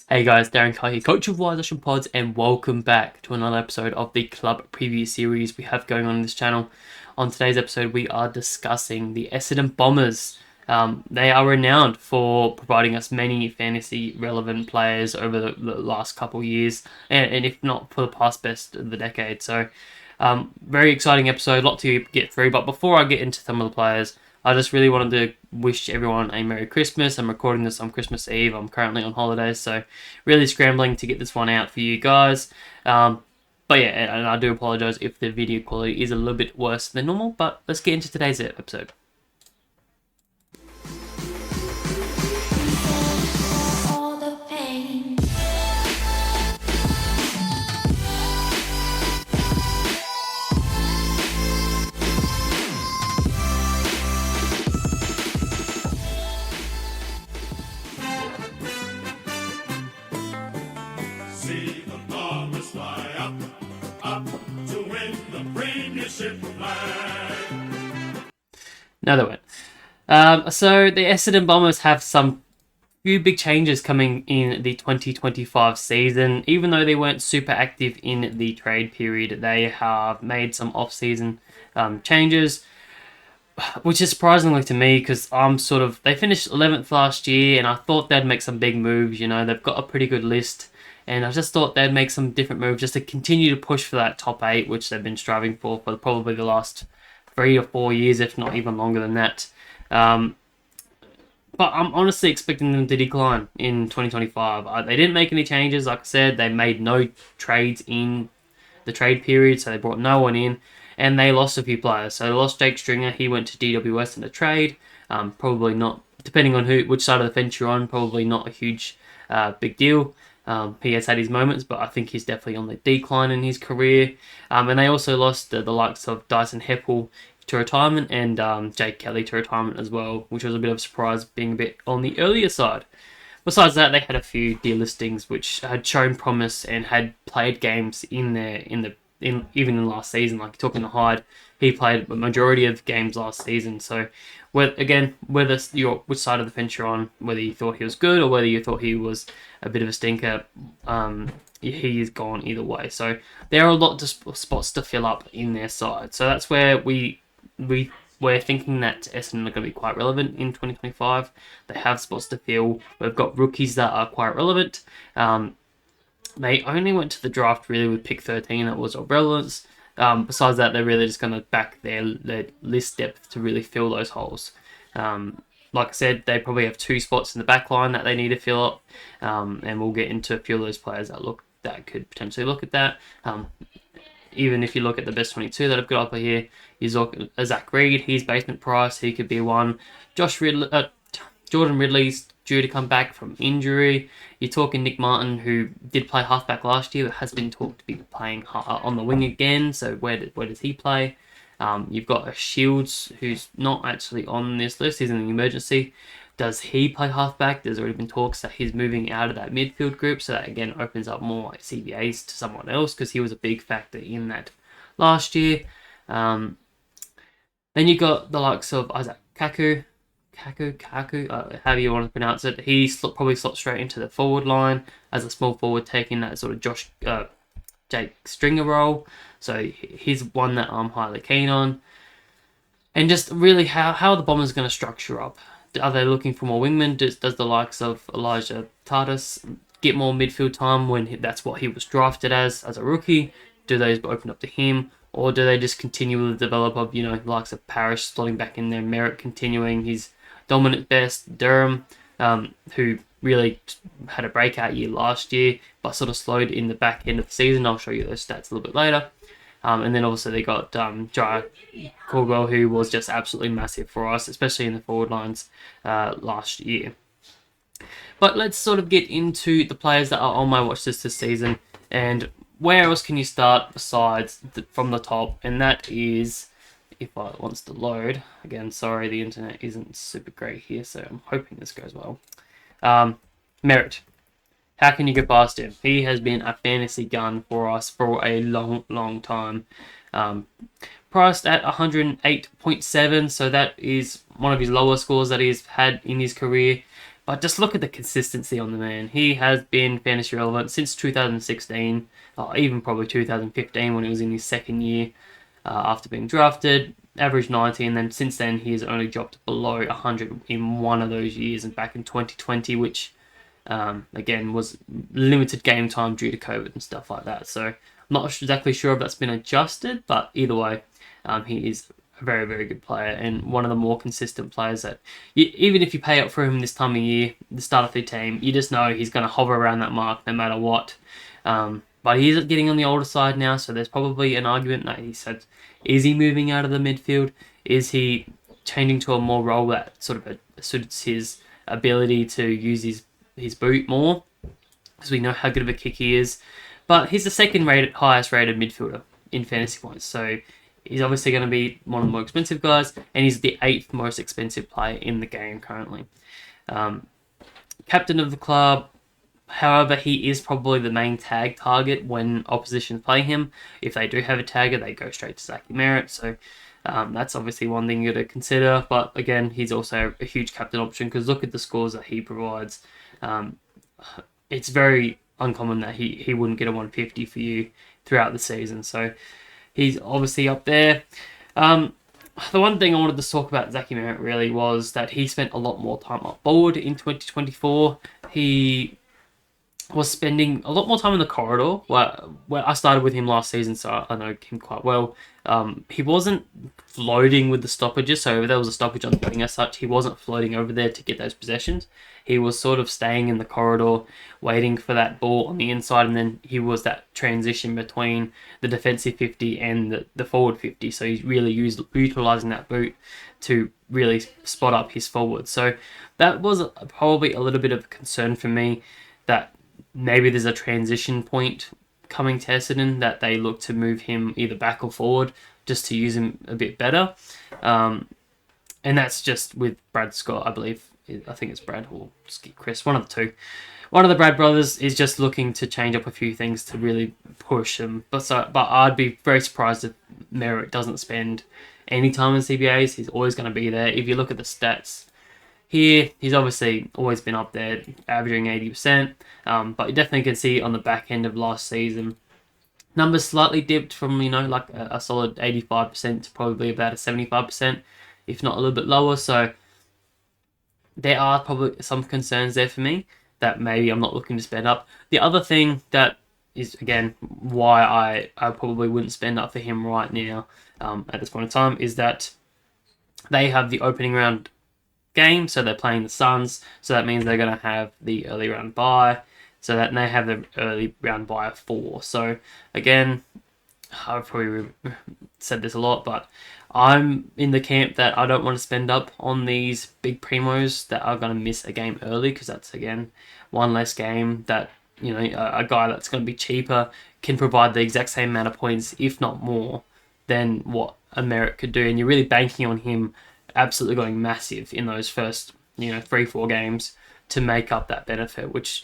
Hey guys, Darren Kai here, coach of Wise Ocean Pods, and welcome back to another episode of the club preview series we have going on this channel. On today's episode, we are discussing the Essendon Bombers. They are renowned for providing us many fantasy relevant players over the last couple of years, and if not for the past best of the decade. So, very exciting episode, a lot to get through. But before I get into some of the players, I just really wanted to wish everyone a Merry Christmas. I'm recording this on Christmas Eve. I'm currently on holidays, so really scrambling to get this one out for you guys. But yeah, and I do apologise if the video quality is a little bit worse than normal, but let's get into today's episode. See the Bombers fly up to win the Premiership flag. Now they went. So the Essendon Bombers have some few big changes coming in the 2025 season. Even though they weren't super active in the trade period, they have made some off-season changes, which is surprisingly to me because they finished 11th last year, and I thought they'd make some big moves. You know, they've got a pretty good list. And I just thought they'd make some different moves just to continue to push for that top 8, which they've been striving for probably the last 3 or 4 years, if not even longer than that. But I'm honestly expecting them to decline in 2025. They didn't make any changes. Like I said, they made no trades in the trade period, so they brought no one in. And they lost a few players. So they lost Jake Stringer. He went to DWS in a trade. Probably not, depending on which side of the fence you're on, probably not a huge big deal. He has had his moments, but I think he's definitely on the decline in his career. And they also lost the likes of Dyson Heppel to retirement and Jake Kelly to retirement as well, which was a bit of a surprise, being a bit on the earlier side. Besides that, they had a few delistings which had shown promise and had played games even in last season. Like talking to Hyde, he played a majority of games last season. So, whether which side of the fence you're on, whether you thought he was good or whether you thought he was a bit of a stinker, he is gone either way. So there are a lot of spots to fill up in their side. So that's where we're thinking that Essendon are going to be quite relevant in 2025. They have spots to fill. We've got rookies that are quite relevant. They only went to the draft really with pick 13. That was of relevance. Besides that, they're really just going to back their list depth to really fill those holes. Like I said, they probably have 2 spots in the back line that they need to fill up, and we'll get into a few of those players that could potentially look at that. Even if you look at the best 22 that I've got up here, is Zack Reed. He's basement price. He could be one. Jordan Ridley's due to come back from injury. You're talking Nick Martin, who did play halfback last year, but has been talked to be playing on the wing again. So where does he play? You've got a Shields, who's not actually on this list. He's in the emergency. Does he play halfback? There's already been talks that he's moving out of that midfield group, so that again opens up more like CBAs to someone else because he was a big factor in that last year. Then you got the likes of Isaac Kako, however you want to pronounce it. He probably slots straight into the forward line as a small forward, taking that sort of Jake Stringer role. So he's one that I'm highly keen on. And just really how the Bombers going to structure up. Are they looking for more wingmen? Does the likes of Elijah Tardis get more midfield time when that's what he was drafted as a rookie? Do they open up to him? Or do they just continue with the develop of, the likes of Parish slotting back in there, Merrett continuing his dominant best, Durham, who really had a breakout year last year, but sort of slowed in the back end of the season. I'll show you those stats a little bit later. And then also they got Jye Caldwell, who was just absolutely massive for us, especially in the forward lines last year. But let's sort of get into the players that are on my watch list this season, and where else can you start besides from the top? And that is, if it wants to load. Again, sorry, the internet isn't super great here, so I'm hoping this goes well. Merrett. How can you get past him? He has been a fantasy gun for us for a long, long time. Priced at 108.7, so that is one of his lower scores that he's had in his career. But just look at the consistency on the man. He has been fantasy relevant since 2016, or even probably 2015 when he was in his second year after being drafted. Average 90, and then since then he has only dropped below 100 in one of those years, and back in 2020, which again was limited game time due to COVID and stuff like that. So I'm not exactly sure if that's been adjusted, but either way, he is a very, very good player and one of the more consistent players that even if you pay up for him this time of year, the start of the team, you just know he's going to hover around that mark no matter what. But he is getting on the older side now, so there's probably an argument that he said, is he moving out of the midfield? Is he changing to a more role that sort of suits his ability to use his boot more? Because we know how good of a kick he is. But he's the second highest rated midfielder in fantasy points, so he's obviously going to be one of the more expensive guys, and he's the 8th most expensive player in the game currently. Captain of the club. However, he is probably the main tag target when opposition play him. If they do have a tagger, they go straight to Zack Merrett. So that's obviously one thing you got to consider. But again, he's also a huge captain option because look at the scores that he provides. It's very uncommon that he wouldn't get a 150 for you throughout the season. So he's obviously up there. The one thing I wanted to talk about Zack Merrett really was that he spent a lot more time up forward in 2024. He was spending a lot more time in the corridor. Where I started with him last season, so I know him quite well. He wasn't floating with the stoppages, so if there was a stoppage on the wing as such, he wasn't floating over there to get those possessions. He was sort of staying in the corridor, waiting for that ball on the inside, and then he was that transition between the defensive 50 and the forward 50. So he's really utilising that boot to really spot up his forward. So that was probably a little bit of a concern for me, that maybe there's a transition point coming to Essendon that they look to move him either back or forward just to use him a bit better. And that's just with Brad Scott, I believe. I think it's Brad or Chris, one of the two. One of the Brad brothers is just looking to change up a few things to really push him. But I'd be very surprised if Merrett doesn't spend any time in CBAs. He's always going to be there. If you look at the stats here, he's obviously always been up there, averaging 80%. But you definitely can see on the back end of last season, numbers slightly dipped from, like a solid 85% to probably about a 75%, if not a little bit lower. So there are probably some concerns there for me that maybe I'm not looking to spend up. The other thing that is, again, why I probably wouldn't spend up for him right now at this point in time is that they have the opening round game, so they're playing the Suns, so that means they're going to have the early round bye, so that they have the early round bye of 4. So again, I've probably said this a lot, but I'm in the camp that I don't want to spend up on these big primos that are going to miss a game early, because that's, again, one less game that, a guy that's going to be cheaper can provide the exact same amount of points, if not more, than what a Merrett could do. And you're really banking on him absolutely going massive in those first, 3-4 games to make up that benefit, which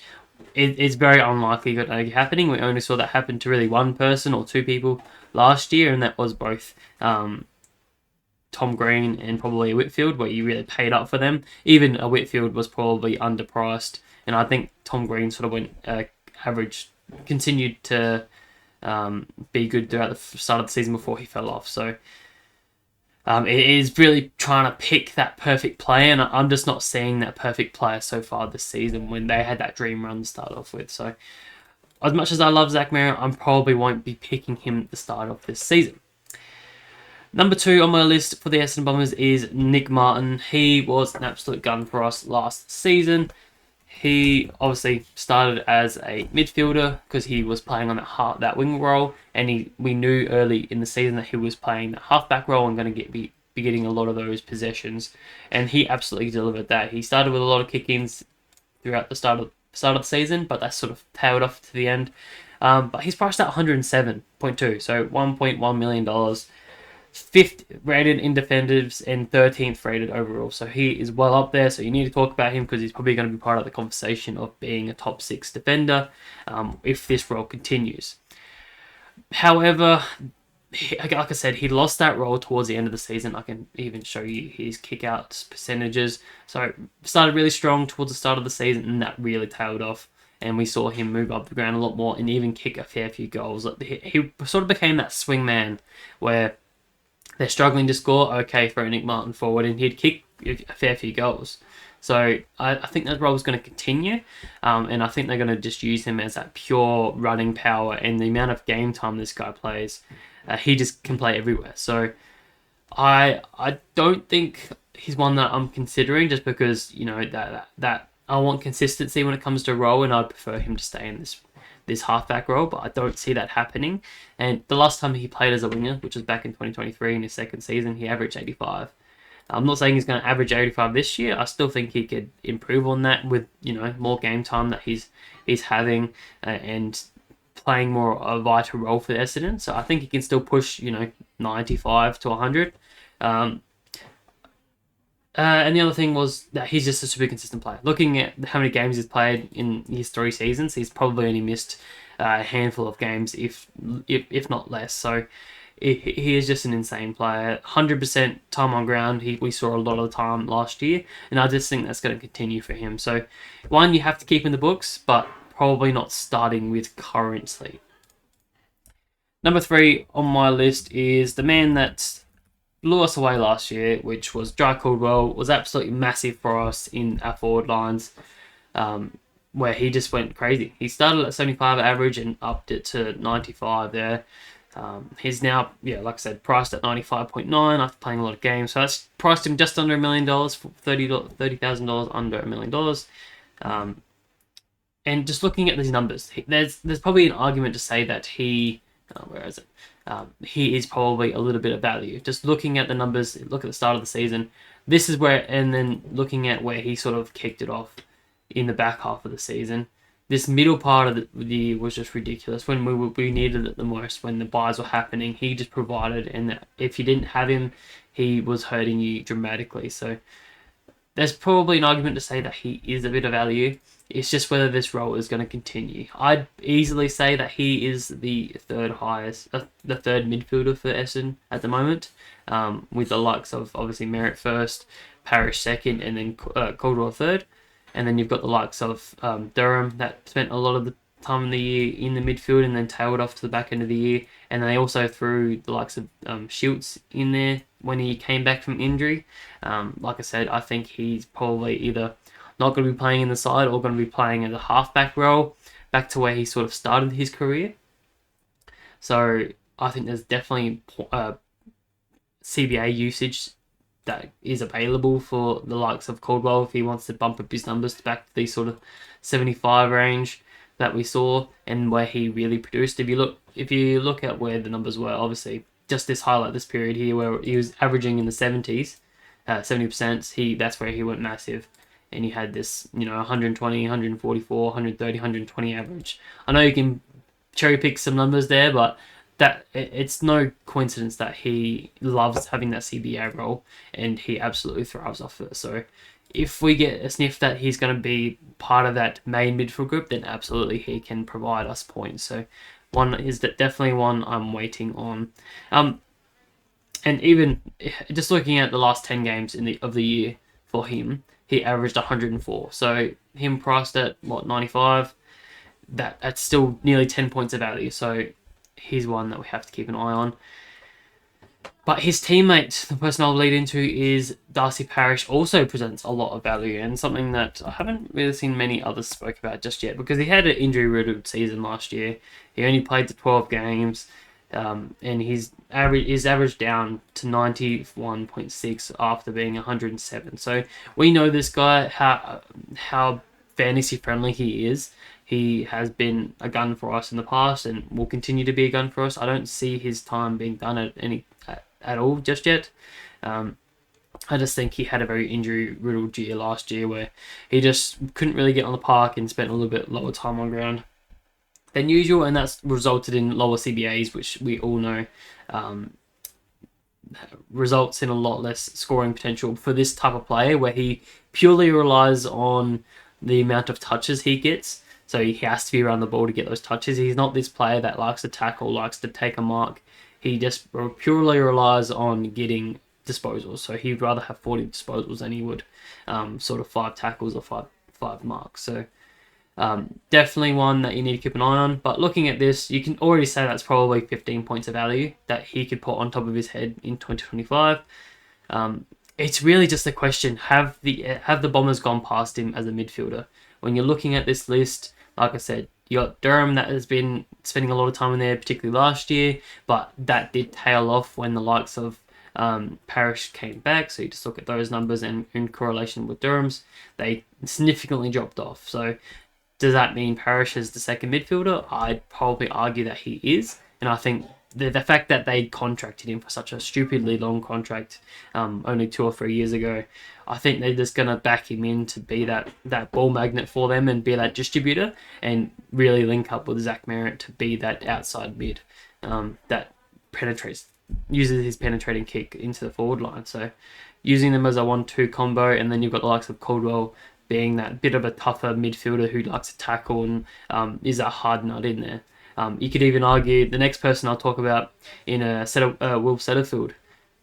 is very unlikely going to be happening. We only saw that happen to really one person or two people last year, and that was both Tom Green and probably a Whitfield, where you really paid up for them. Even a Whitfield was probably underpriced, and I think Tom Green sort of went continued to be good throughout the start of the season before he fell off. So it is really trying to pick that perfect player, and I'm just not seeing that perfect player so far this season when they had that dream run to start off with. So as much as I love Zack Merrett, I probably won't be picking him at the start of this season. Number 2 on my list for the Essendon Bombers is Nick Martin. He was an absolute gun for us last season. He obviously started as a midfielder because he was playing on that wing role, and we knew early in the season that he was playing that halfback role and going to be getting a lot of those possessions, and he absolutely delivered that. He started with a lot of kick-ins throughout the start of the season, but that sort of tailed off to the end. But he's priced at 107.2, so $1.1 million. 5th rated in defenders and 13th rated overall, so he is well up there. So you need to talk about him because he's probably going to be part of the conversation of being a top 6 defender if this role continues. However, like I said, he lost that role towards the end of the season. I can even show you his kick-out percentages. So started really strong towards the start of the season, and that really tailed off. And we saw him move up the ground a lot more and even kick a fair few goals. He sort of became that swing man where they're struggling to score. Okay, throw Nick Martin forward, and he'd kick a fair few goals. So I think that role is going to continue, and I think they're going to just use him as that pure running power, and the amount of game time this guy plays, he just can play everywhere. So I don't think he's one that I'm considering, just because that I want consistency when it comes to role, and I'd prefer him to stay in this halfback role, but I don't see that happening. And the last time he played as a winger, which was back in 2023 in his second season, he averaged 85. I'm not saying he's going to average 85 this year. I still think he could improve on that with more game time that he's having, and playing more a vital role for Essendon. So I think he can still push 95 to 100. And the other thing was that he's just a super consistent player. Looking at how many games he's played in his 3 seasons, he's probably only missed a handful of games, if not less. So he is just an insane player. 100% time on ground. We saw a lot of the time last year, and I just think that's going to continue for him. So, one, you have to keep in the books, but probably not starting with currently. Number 3 on my list is the man that blew us away last year, which was Jye Caldwell. Was absolutely massive for us in our forward lines, where he just went crazy. He started at 75 average and upped it to 95 there. He's now, like I said, priced at 95.9 after playing a lot of games. So that's priced him just under $1 million, $30,000 under $1 million. And just looking at these numbers, there's probably an argument to say that he is probably a little bit of value. Just looking at the numbers, look at the start of the season. This is where, and then looking at where he sort of kicked it off in the back half of the season. This middle part of the year was just ridiculous. When we needed it the most, when the buys were happening, he just provided. And if you didn't have him, he was hurting you dramatically. So there's probably an argument to say that he is a bit of value. It's just whether this role is going to continue. I'd easily say that he is the third midfielder for Essendon at the moment, with the likes of obviously Merrett first, Parish second, and then Caldwell third. And then you've got the likes of Durham that spent a lot of the time in the year in the midfield and then tailed off to the back end of the year. And they also threw the likes of Schultz in there when he came back from injury. Like I said, I think he's probably either not going to be playing in the side or going to be playing in the halfback role, back to where he sort of started his career. So I think there's definitely CBA usage that is available for the likes of Caldwell if he wants to bump up his numbers back to the sort of 75 range that we saw and where he really produced. If you look at where the numbers were, obviously just this period here where he was averaging in the 70s, 70%, that's where he went massive. And you had this, 120, 144, 130, 120 average. I know you can cherry pick some numbers there, but that it's no coincidence that he loves having that CBA role and he absolutely thrives off it. So if we get a sniff that he's going to be part of that main midfield group, then absolutely he can provide us points. So one is definitely one I'm waiting on. And even just looking at the last 10 games of the year for him, he averaged 104. So him priced at 95, that's still nearly 10 points of value. So he's one that we have to keep an eye on. But his teammate, the person I'll lead into, is Darcy Parish, also presents a lot of value and something that I haven't really seen many others spoke about just yet because he had an injury-riddled season last year. He only played the 12 games and his average down to 91.6 after being 107. So we know this guy, how fantasy-friendly he is. He has been a gun for us in the past and will continue to be a gun for us. I don't see his time being done at all just yet. I just think he had a very injury-riddled year last year where he just couldn't really get on the park and spent a little bit lower time on ground than usual, and that's resulted in lower CBAs, which we all know results in a lot less scoring potential for this type of player where he purely relies on the amount of touches he gets. So he has to be around the ball to get those touches. He's not this player that likes to tackle, likes to take a mark. he just purely relies on getting disposals. So he'd rather have 40 disposals than he would sort of 5 tackles or five marks. So definitely one that you need to keep an eye on. But looking at this, you can already say that's probably 15 points of value that he could put on top of his head in 2025. It's really just a question: have the Bombers gone past him as a midfielder? When you're looking at this list, like I said, you got Durham that has been spending a lot of time in there, particularly last year, but that did tail off when the likes of Parish came back. So you just look at those numbers, and in correlation with Durham's, they significantly dropped off. So does that mean Parish is the second midfielder? I'd probably argue that he is, and I think the fact that they contracted him for such a stupidly long contract only 2 or 3 years ago, I think they're just going to back him in to be that ball magnet for them and be that distributor, and really link up with Zack Merrett to be that outside mid that uses his penetrating kick into the forward line. So using them as a 1-2 combo, and then you've got the likes of Caldwell being that bit of a tougher midfielder who likes to tackle and is a hard nut in there. You could even argue the next person I'll talk about in Will Setterfield.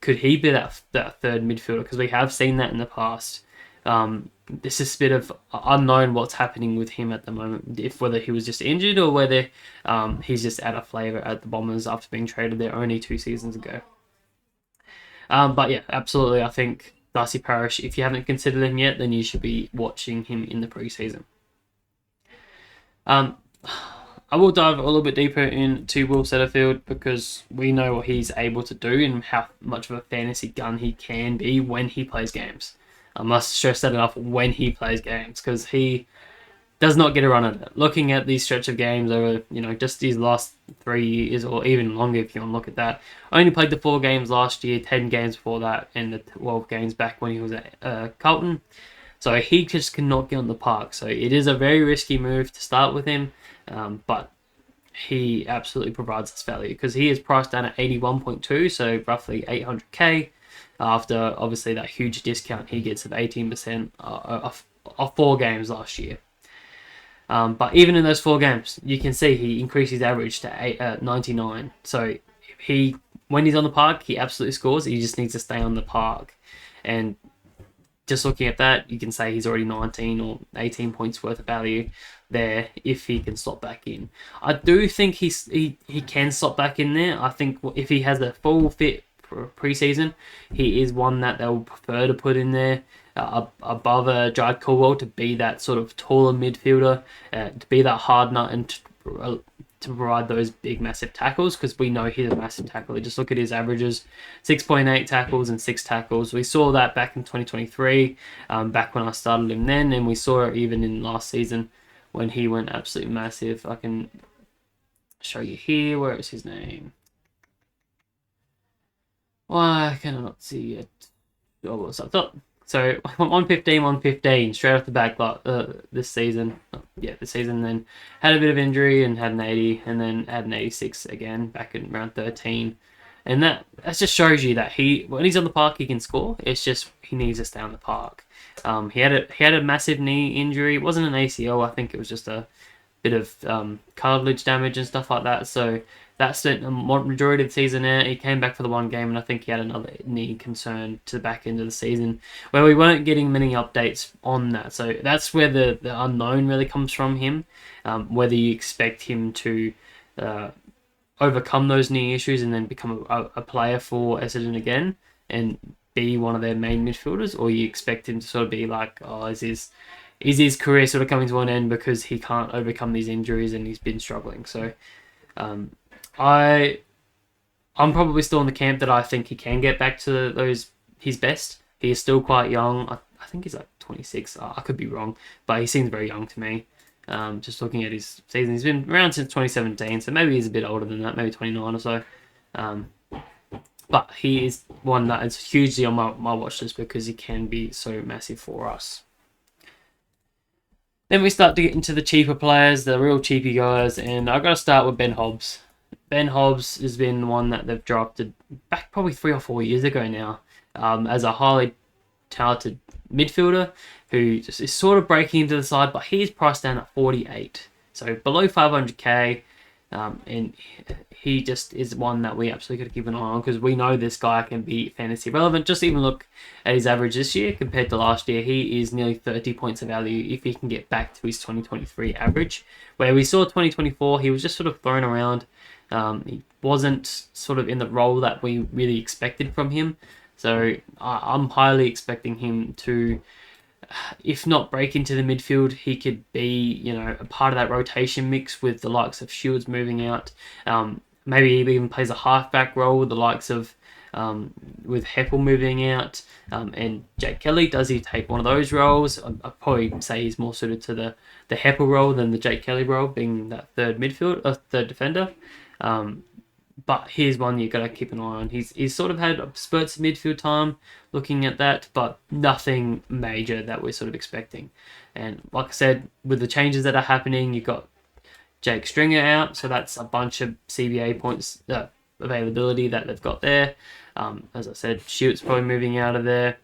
Could he be that third midfielder? Because we have seen that in the past. This is a bit of unknown what's happening with him at the moment. Whether he was just injured or whether he's just out of flavour at the Bombers after being traded there only 2 seasons ago. But yeah, absolutely. I think Darcy Parish, if you haven't considered him yet, then you should be watching him in the preseason. I will dive a little bit deeper into Will Setterfield because we know what he's able to do and how much of a fantasy gun he can be when he plays games. I must stress that enough, when he plays games, because he does not get a run at it. Looking at these stretch of games over, just these last 3 years or even longer if you want to look at that. I only played the 4 games last year, 10 games before that, and the 12 games back when he was at Carlton. So he just cannot get on the park. So it is a very risky move to start with him. But he absolutely provides us value because he is priced down at 81.2, so roughly 800k, after obviously that huge discount he gets of 18% of 4 games last year. But even in those 4 games, you can see he increased his average to 99. So when he's on the park, he absolutely scores. He just needs to stay on the park. And just looking at that, you can say he's already 19 or 18 points worth of value there if he can slot back in. I do think he can slot back in there. I think if he has a full fit for preseason, he is one that they'll prefer to put in there above Jye Caldwell to be that sort of taller midfielder, to be that hard nut and to provide those big massive tackles, because we know he's a massive tackler. Just look at his averages: 6.8 tackles and 6 tackles. We saw that back in 2023, back when I started him then, and we saw it even in last season when he went absolutely massive. I can show you here. Where is his name? Why can I not see it? Oh, what's up top? So 115, straight off the back this season. This season. Then had a bit of injury and had an 80, and then had an 86 again back in round 13. And that just shows you that when he's on the park, he can score. It's just he needs to stay on the park. He had a massive knee injury. It wasn't an ACL. I think it was just a bit of cartilage damage and stuff like that. So that spent a majority of the season out. He came back for the 1 game, and I think he had another knee concern to the back end of the season, where we weren't getting many updates on that. So that's where the unknown really comes from him, whether you expect him to overcome those knee issues and then become a player for Essendon again and be one of their main midfielders, or you expect him to sort of be like, is his career sort of coming to an end because he can't overcome these injuries and he's been struggling. So I'm probably still in the camp that I think he can get back to his best. He is still quite young. I think he's like 26. I could be wrong, but he seems very young to me. Just looking at his season, he's been around since 2017, so maybe he's a bit older than that, maybe 29 or so. But he is one that is hugely on my watch list because he can be so massive for us. Then we start to get into the cheaper players, the real cheapy guys, and I've got to start with Ben Hobbs. Ben Hobbs has been one that they've drafted back probably 3 or 4 years ago now, as a highly talented midfielder who just is sort of breaking into the side, but he's priced down at 48. So below 500k, And he just is one that we absolutely got to keep an eye on, because we know this guy can be fantasy relevant. Just even look at his average this year compared to last year. He is nearly 30 points of value if he can get back to his 2023 average, where we saw 2024, he was just sort of thrown around. He wasn't sort of in the role that we really expected from him. So I'm highly expecting him to, if not break into the midfield, he could be, a part of that rotation mix with the likes of Shields moving out. Maybe he even plays a halfback role with the likes of with Heppel moving out, and Jake Kelly. Does he take one of those roles? I'd probably say he's more suited to the Heppel role than the Jake Kelly role, being that third defender. But here's one you got to keep an eye on. He's sort of had spurts of midfield time looking at that, but nothing major that we're sort of expecting. And like I said, with the changes that are happening, you've got Jake Stringer out, so that's a bunch of CBA points availability that they've got there. As I said, Shoot's probably moving out of there.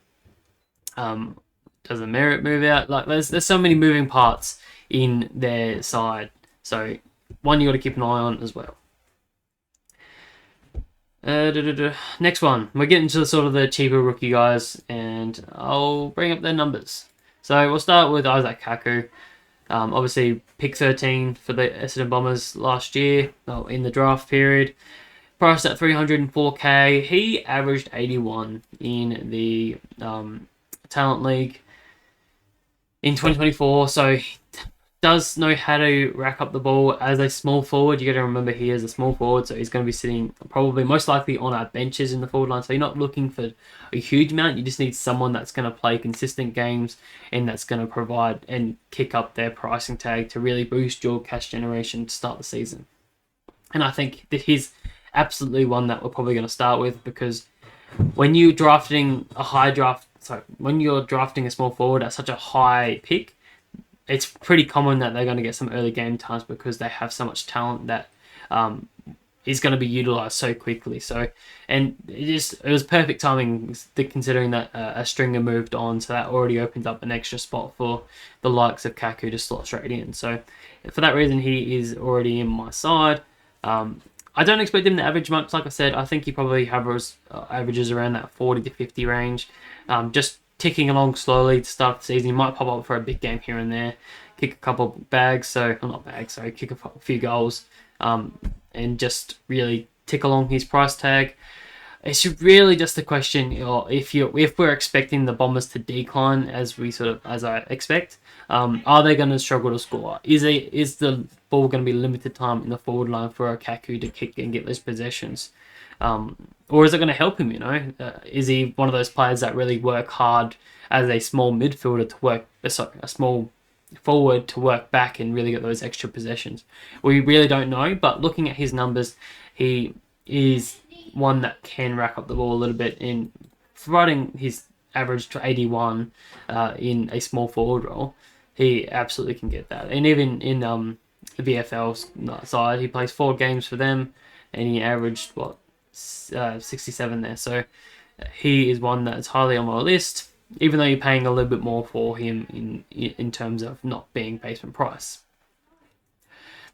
Does the Merrett move out? Like there's so many moving parts in their side. So one you got to keep an eye on as well. Next one, we're getting to sort of the cheaper rookie guys, and I'll bring up their numbers. So we'll start with Isaac Kako. Obviously, pick 13 for the Essendon Bombers last year, in the draft period. Priced at 304k. He averaged 81 in the Talent League in 2024, so he does know how to rack up the ball as a small forward. You got to remember he is a small forward, so he's going to be sitting probably most likely on our benches in the forward line. So you're not looking for a huge amount. You just need someone that's going to play consistent games and that's going to provide and kick up their pricing tag to really boost your cash generation to start the season. And I think that he's absolutely one that we're probably going to start with, because when you're drafting when you're drafting a small forward at such a high pick, it's pretty common that they're going to get some early game times because they have so much talent that is going to be utilized so quickly. So, and it was perfect timing considering that a stringer moved on, so that already opened up an extra spot for the likes of Kako to slot straight in. So, for that reason, he is already in my side. I don't expect him to average much. Like I said, I think he probably averages around that 40 to 50 range. Just ticking along slowly to start the season. He might pop up for a big game here and there, kick a couple bags, kick a few goals, and just really tick along his price tag. It's really just a question, if we're expecting the Bombers to decline as I expect, are they going to struggle to score? Is the ball going to be limited time in the forward line for a Kako to kick and get those possessions? Or is it going to help him, Is he one of those players that really work hard as a small midfielder a small forward to work back and really get those extra possessions? We really don't know, but looking at his numbers, he is one that can rack up the ball a little bit, in providing his average to 81 in a small forward role. He absolutely can get that. And even in the VFL side, he plays 4 games for them, and he averaged 67 there. So he is one that's highly on my list, even though you're paying a little bit more for him in terms of not being basement price.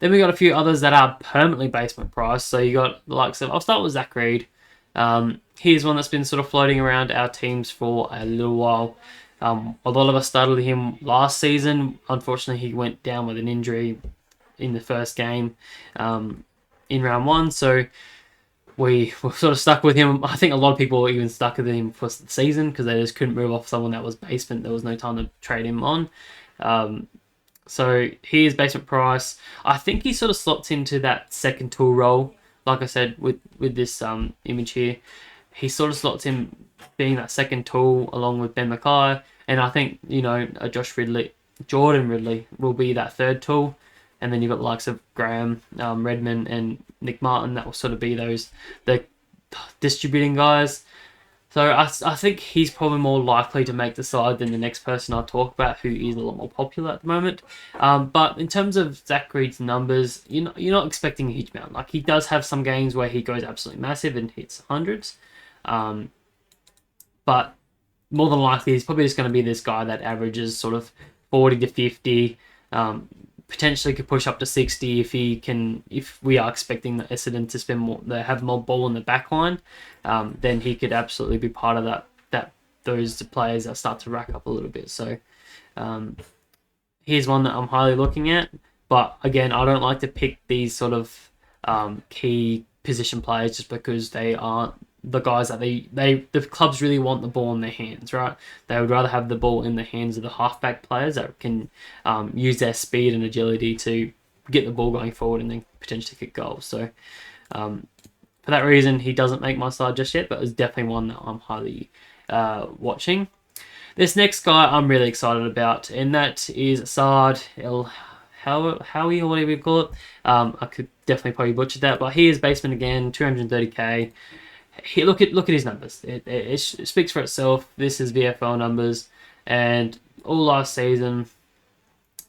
Then we got a few others that are permanently basement price. So you got the likes of, I'll start with Zach Reed. He's one that's been sort of floating around our teams for a little while. A lot of us started him last season. Unfortunately, he went down with an injury in the first game in round 1. So we were sort of stuck with him. I think a lot of people were even stuck with him for the season because they just couldn't move off someone that was basement. There was no time to trade him on. So he is basement price. I think he sort of slots into that second tool role. Like I said, with this image here, he sort of slots in being that second tool along with Ben Mackay. And I think, Jordan Ridley will be that third tool. And then you've got the likes of Graham, Redmond, and Nick Martin that will sort of be the distributing guys. So I think he's probably more likely to make the side than the next person I'll talk about, who is a lot more popular at the moment. But in terms of Zach Reed's numbers, you're not expecting a huge amount. Like, he does have some games where he goes absolutely massive and hits hundreds. But more than likely, he's probably just going to be this guy that averages sort of 40 to 50, potentially could push up to 60 if we are expecting the Essendon to spend more, they have more ball in the back line, then he could absolutely be part of those players that start to rack up a little bit. So here's one that I'm highly looking at. But again, I don't like to pick these sort of key position players just because they aren't the guys that the clubs really want the ball in their hands, right? They would rather have the ball in the hands of the halfback players that can use their speed and agility to get the ball going forward and then potentially kick goals. So for that reason, he doesn't make my side just yet, but it's definitely one that I'm highly watching. This next guy I'm really excited about, and that is Saad El Howie, or whatever you call it. I could definitely probably butcher that, but he is baseman again, 230k. Look at his numbers. It speaks for itself. This is VFL numbers, and all last season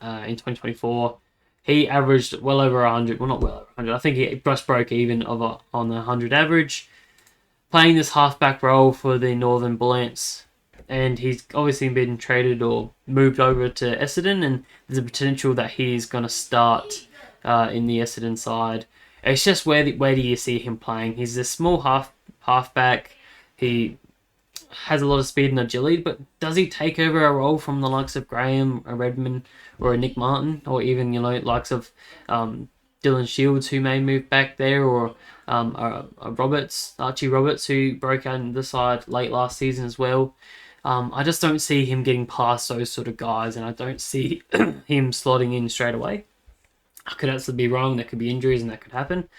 in 2024, he averaged well over 100. Well, not well over 100. I think he just broke even on the 100 average, playing this halfback role for the Northern Bullets. And he's obviously been traded or moved over to Essendon, and there's a potential that he's going to start in the Essendon side. It's just where do you see him playing? He's a small halfback. He has a lot of speed and agility, but does he take over a role from the likes of Graham, a Redmond, or a Nick Martin, or even likes of Dylan Shields, who may move back there, or Archie Roberts, who broke out in the side late last season as well. I just don't see him getting past those sort of guys, and I don't see him slotting in straight away. I could absolutely be wrong. There could be injuries, and that could happen.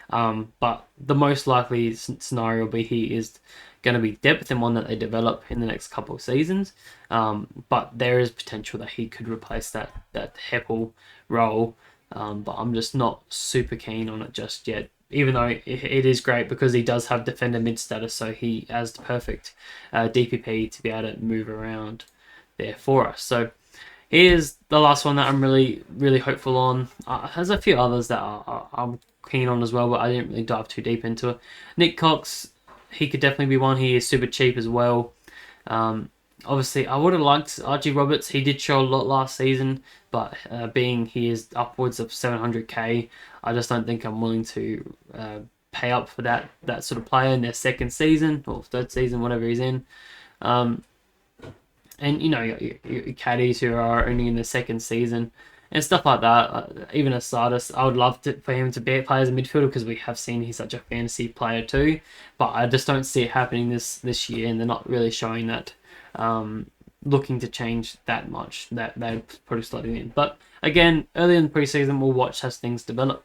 But the most likely scenario will be he is going to be depth and one that they develop in the next couple of seasons. But there is potential that he could replace that Heppel role. But I'm just not super keen on it just yet. Even though it is great because he does have defender mid status, so he has the perfect DPP to be able to move around there for us. So here's the last one that I'm really, really hopeful on. There's a few others that I'm keen on as well, but I didn't really dive too deep into it. Nick Cox, he could definitely be one. He is super cheap as well. Obviously, I would have liked Archie Roberts. He did show a lot last season, but being he is upwards of 700k, I just don't think I'm willing to pay up for that sort of player in their second season or third season, whatever he's in. And your caddies who are only in the second season and stuff like that. Even as Sardis, I would love for him to play as a midfielder because we have seen he's such a fantasy player too. But I just don't see it happening this year, and they're not really showing that. Looking to change that much that they're probably slotting in. But again, early in the preseason, we'll watch as things develop.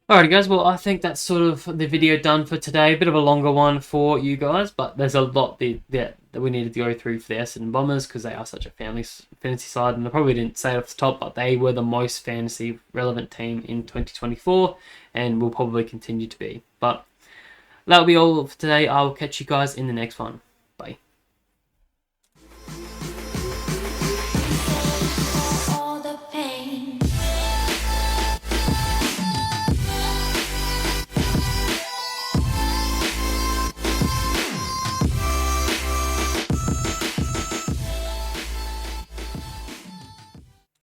Alrighty guys, well I think that's sort of the video done for today. A bit of a longer one for you guys, but there's a lot that we needed to go through for the Essendon Bombers because they are such a fantasy side, and I probably didn't say it off the top, but they were the most fantasy relevant team in 2024 and will probably continue to be. But that'll be all for today. I'll catch you guys in the next one.